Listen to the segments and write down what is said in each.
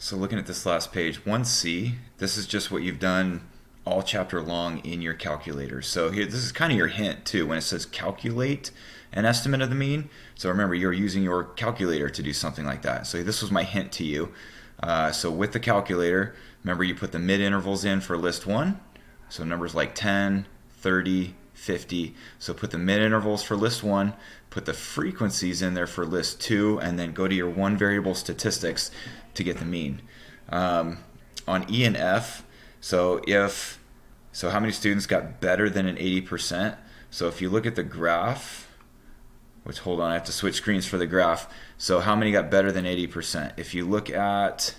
So looking at this last page, 1C, this is just what you've done all chapter long in your calculator. So here, this is kind of your hint too when it says calculate an estimate of the mean. So remember, you're using your calculator to do something like that. So this was my hint to you. So with the calculator, remember you put the mid intervals in for list 1. So numbers like 10, 30, 50. So put the mid intervals for list 1, put the frequencies in there for list 2, and then go to your one variable statistics to get the mean. On E and F, so how many students got better than an 80%? So if you look at the graph, which hold on, I have to switch screens for the graph. So how many got better than 80%? If you look at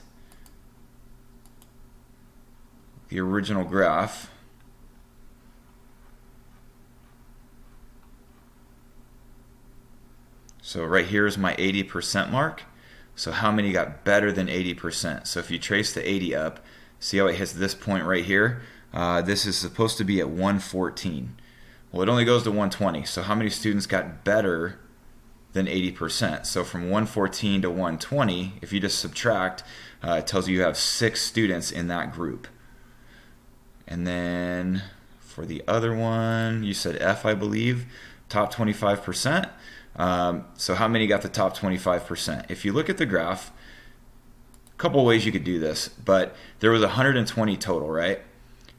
the original graph, so right here is my 80% mark. So how many got better than 80%? So if you trace the 80 up, see how it hits this point right here? This is supposed to be at 114. Well, it only goes to 120. So how many students got better than 80%? So from 114 to 120, if you just subtract, it tells you have 6 students in that group. And then for the other one, you said F, I believe, top 25%. So how many got the top 25%? If you look at the graph, a couple ways you could do this, but there was 120 total, right?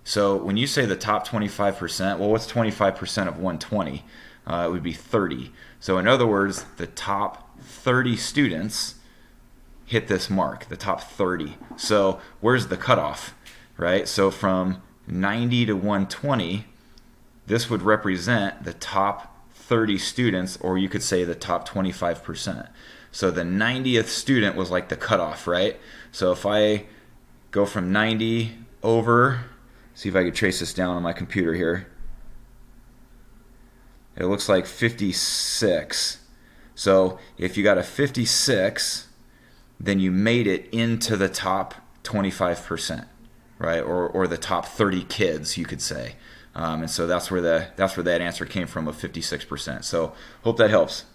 So when you say the top 25%, well, what's 25% of 120? It would be 30. So in other words, the top 30 students hit this mark, the top 30. So where's the cutoff, right? So from 90 to 120, this would represent the top 30 students, or you could say the top 25%. So the 90th student was like the cutoff, right? So if I go from 90 over, see if I could trace this down on my computer here. It looks like 56. So if you got a 56, then you made it into the top 25%, right? Or the top 30 kids, you could say. And so that's where that answer came from of 56%. So hope that helps.